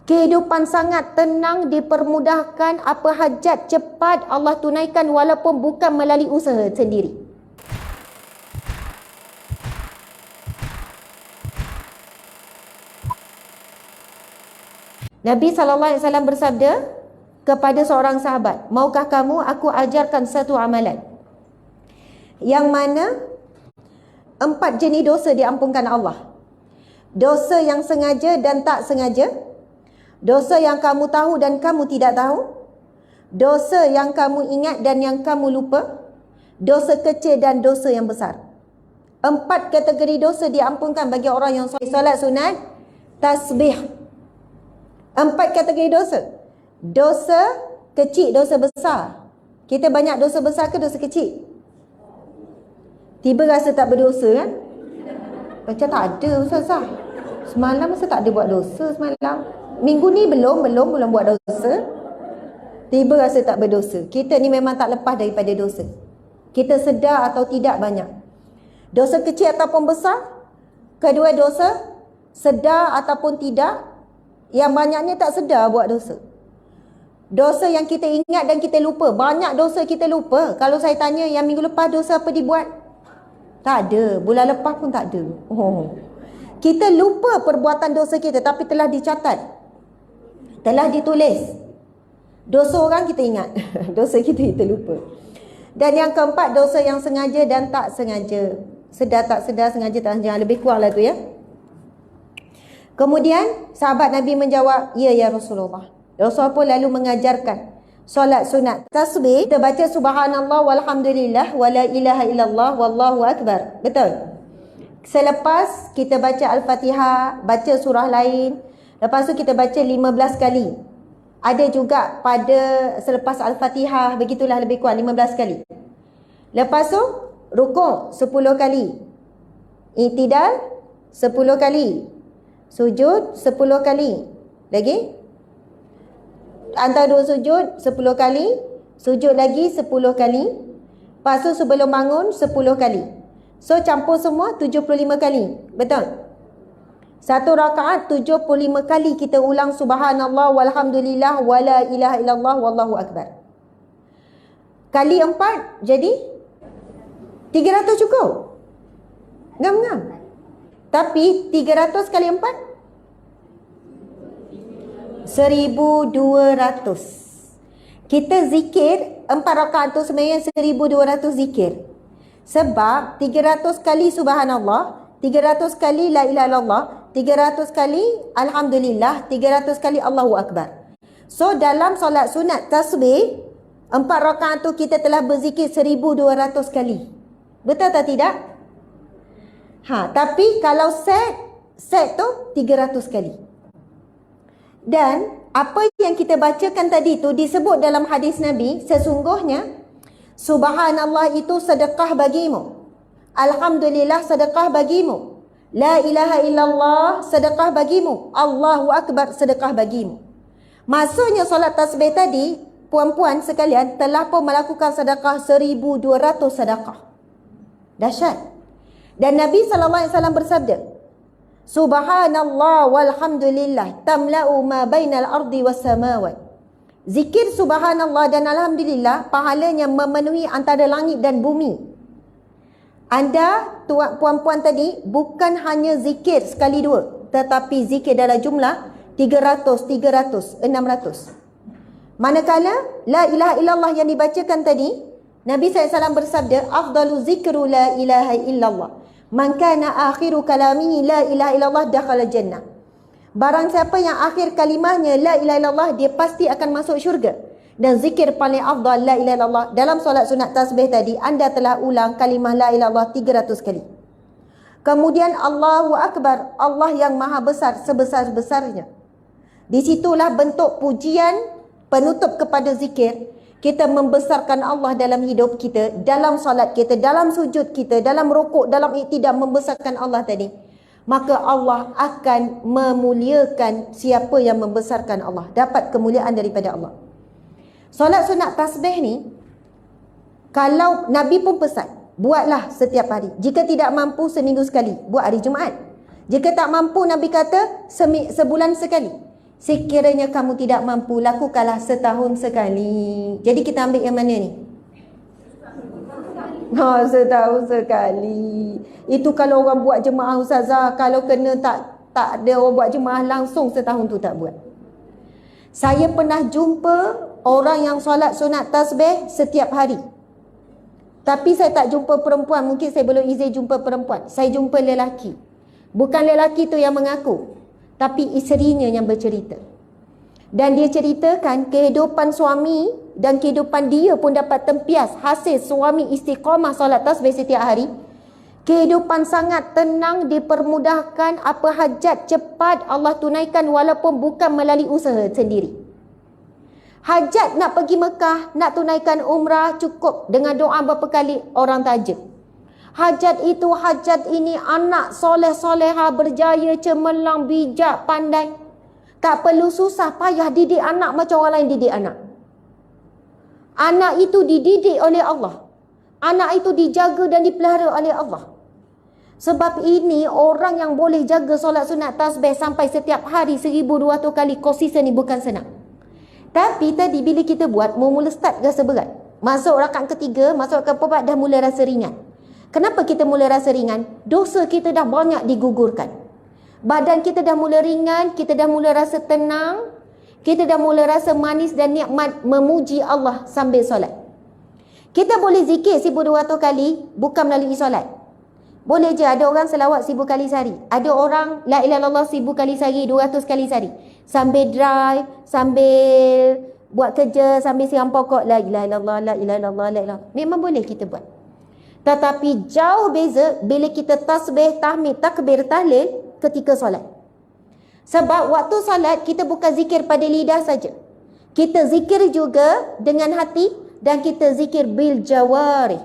Kehidupan sangat tenang, dipermudahkan, apa hajat cepat Allah tunaikan walaupun bukan melalui usaha sendiri. Nabi SAW bersabda kepada seorang sahabat, maukah kamu aku ajarkan satu amalan yang mana 4 jenis dosa diampunkan Allah. Dosa yang sengaja dan tak sengaja, dosa yang kamu tahu dan kamu tidak tahu, dosa yang kamu ingat dan yang kamu lupa, dosa kecil dan dosa yang besar. 4 kategori dosa diampunkan bagi orang yang solat sunat, tasbih. 4 kategori dosa. Dosa kecil, dosa besar. Kita banyak dosa besar ke dosa kecil? Tiba rasa tak berdosa kan? Macam tak ada Ustazah. Semalam masa tak ada buat dosa semalam. Minggu ni belum buat dosa. Tiba rasa tak berdosa. Kita ni memang tak lepas daripada dosa. Kita sedar atau tidak banyak. Dosa kecil ataupun besar. Kedua dosa, sedar ataupun tidak. Yang banyaknya tak sedar buat dosa. Dosa yang kita ingat dan kita lupa. Banyak dosa kita lupa. Kalau saya tanya yang minggu lepas dosa apa dibuat? Tak ada. Bulan lepas pun tak ada. Kita lupa perbuatan dosa kita tapi telah dicatat. Telah ditulis. Dosa orang kita ingat. Dosa kita lupa. Dan yang keempat, dosa yang sengaja dan tak sengaja. Sedar tak sedar, sengaja tak sengaja. Lebih kurang lah tu ya. Kemudian sahabat Nabi menjawab, ya Rasulullah. Rasulullah pun lalu mengajarkan solat sunat tasbih. Kita baca subhanallah walhamdulillah wala ilaha illallah wallahu akbar. Betul? Selepas kita baca Al-Fatihah, baca surah lain. Lepas tu kita baca 15 kali. Ada juga pada selepas Al-Fatihah, begitulah lebih kurang 15 kali. Lepas tu rukuk 10 kali. I'tidal 10 kali. Sujud 10 kali. Lagi? Antara dua sujud 10 kali. Sujud lagi 10 kali. Lepas tu sebelum bangun 10 kali. So campur semua 75 kali. Betul? Satu rakaat 75 kali kita ulang subhanallah walhamdulillah wala ilaha illallah wallahu akbar. Kali 4 jadi 300 cukup? Ngam-ngam. Tapi 300 kali 4 1200. Kita zikir 4 rakaat tu sebenarnya 1200 zikir. Sebab 300 kali subhanallah, 300 kali la ilaha illallah, 300 kali alhamdulillah, 300 kali Allahu akbar. So dalam solat sunat tasbih 4 rakaat tu kita telah berzikir 1200 kali. Betul tak tidak? Tapi kalau set tu 300 kali. Dan apa yang kita bacakan tadi tu disebut dalam hadis Nabi, sesungguhnya subhanallah itu sedekah bagimu, alhamdulillah sedekah bagimu, la ilaha illallah sedekah bagimu, Allahu akbar sedekah bagimu. Maksudnya solat tasbih tadi, puan-puan sekalian, telah pun melakukan sedekah 1200 sedekah. Dahsyat. Dan Nabi SAW bersabda, subhanallah walhamdulillah tamla'u ma bainal ardi was samawat. Zikir subhanallah dan alhamdulillah pahalanya memenuhi antara langit dan bumi. Anda puan-puan tadi bukan hanya zikir sekali dua, tetapi zikir dalam jumlah 300, 600. Manakala la ilaha illallah yang dibacakan tadi, Nabi SAW bersabda, afdalu zikru la ilaha illallah man kana akhiru kalamihi la ilaha illallah dakhala jannah. Barang siapa yang akhir kalimahnya la ilaha illallah, dia pasti akan masuk syurga. Dan zikir paling afdal la ilaha illallah dalam solat sunat tasbih tadi, anda telah ulang kalimah la ilaha illallah 300 kali. Kemudian Allahu akbar, Allah yang maha besar sebesar-besarnya. Di situlah bentuk pujian penutup kepada zikir. Kita membesarkan Allah dalam hidup kita, dalam solat kita, dalam sujud kita, dalam rukuk, dalam i'tidal, membesarkan Allah tadi. Maka Allah akan memuliakan siapa yang membesarkan Allah, dapat kemuliaan daripada Allah. Solat sunat tasbih ni, kalau Nabi pun pesan, buatlah setiap hari. Jika tidak mampu, seminggu sekali, buat hari Jumaat. Jika tak mampu, Nabi kata sebulan sekali. Sekiranya kamu tidak mampu, lakukanlah setahun sekali. Jadi kita ambil yang mana ni? Setahun sekali. Itu kalau orang buat jemaah ustazah. Kalau kena tak ada orang buat jemaah, langsung setahun tu tak buat. Saya pernah jumpa orang yang solat sunat tasbih setiap hari. Tapi saya tak jumpa perempuan. Mungkin saya belum izin jumpa perempuan. Saya jumpa lelaki. Bukan lelaki tu yang mengaku, tapi isterinya yang bercerita. Dan dia ceritakan kehidupan suami dan kehidupan dia pun dapat tempias hasil suami istiqamah solat tasbih setiap hari. Kehidupan sangat tenang, dipermudahkan, apa hajat cepat Allah tunaikan walaupun bukan melalui usaha sendiri. Hajat nak pergi Mekah, nak tunaikan umrah, cukup dengan doa berapa kali orang taja. Hajat itu, hajat ini, anak soleh-soleha, berjaya, cemerlang, bijak, pandai. Tak perlu susah payah didik anak macam orang lain didik anak. Anak itu dididik oleh Allah. Anak itu dijaga dan dipelihara oleh Allah. Sebab ini orang yang boleh jaga solat sunat tasbih sampai setiap hari 1200 kali konsisten ni bukan senang. Tapi tadi bila kita buat, mula start rasa berat. Masuk rakaat ketiga, masuk rakaat keempat dah mula rasa ringan. Kenapa kita mula rasa ringan? Dosa kita dah banyak digugurkan. Badan kita dah mula ringan, kita dah mula rasa tenang, kita dah mula rasa manis dan nikmat memuji Allah sambil solat. Kita boleh zikir 1200 kali bukan melalui solat. Boleh je, ada orang selawat 1000 kali sehari. Ada orang la ilaha illallah 1000 kali sehari, 200 kali sehari. Sambil drive, sambil buat kerja, sambil siram pokok, la ilaha illallah, la ilaha illallah, la ilaha. Memang boleh kita buat. Tetapi jauh beza bila kita tasbih, tahmid, takbir, tahlil ketika solat. Sebab waktu solat kita bukan zikir pada lidah saja. Kita zikir juga dengan hati dan kita zikir bil jawarih.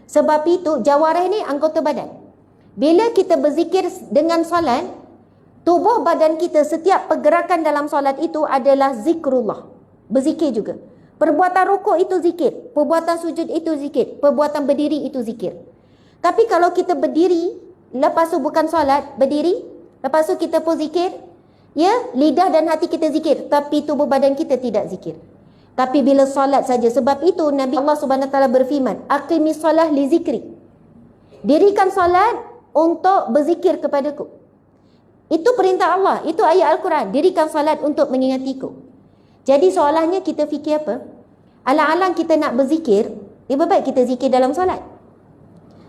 Sebab itu jawarih ni anggota badan. Bila kita berzikir dengan solat, tubuh badan kita, setiap pergerakan dalam solat itu adalah zikrullah. Berzikir juga. Perbuatan rukuk itu zikir, perbuatan sujud itu zikir, perbuatan berdiri itu zikir. Tapi kalau kita berdiri, lepas tu bukan solat, berdiri, lepas tu kita pun zikir, ya, lidah dan hati kita zikir, tapi tubuh badan kita tidak zikir. Tapi bila solat saja, sebab itu Nabi Allah Subhanahu Wa Taala berfirman, aqimis solah li zikri. Dirikan solat untuk berzikir kepadaku. Itu perintah Allah, itu ayat Al-Quran. Dirikan solat untuk mengingatiku. Jadi soalannya kita fikir apa? Alang-alang kita nak berzikir, lebih baik kita zikir dalam solat.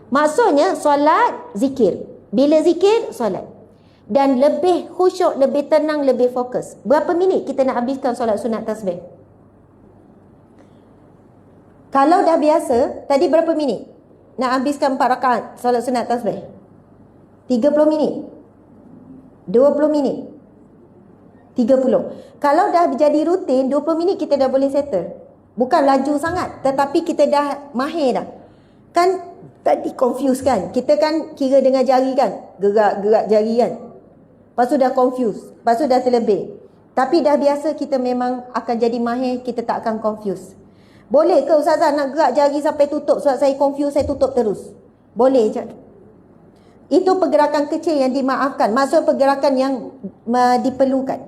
Maksudnya solat, zikir. Bila zikir, solat. Dan lebih khusyuk, lebih tenang, lebih fokus. Berapa minit kita nak habiskan solat sunat tasbih? Kalau dah biasa, tadi berapa minit nak habiskan 4 rakaat solat sunat tasbih? 30 minit, 20 minit, 30. Kalau dah jadi rutin, 20 minit kita dah boleh settle. Bukan laju sangat, tetapi kita dah mahir dah. Kan tadi confuse kan? Kita kan kira dengan jari kan? Gerak-gerak jari kan? Lepas tu dah confuse, lepas tu dah terlebih. Tapi dah biasa, kita memang akan jadi mahir, kita tak akan confuse. Boleh ke Ustazah nak gerak jari sampai tutup sebab saya confuse, saya tutup terus? Boleh je. Itu pergerakan kecil yang dimaafkan. Maksud pergerakan yang diperlukan.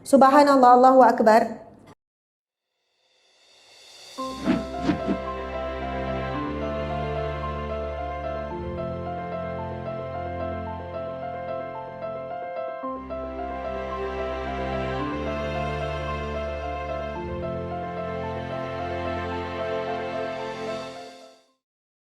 Subhanallah, Allahu Akbar.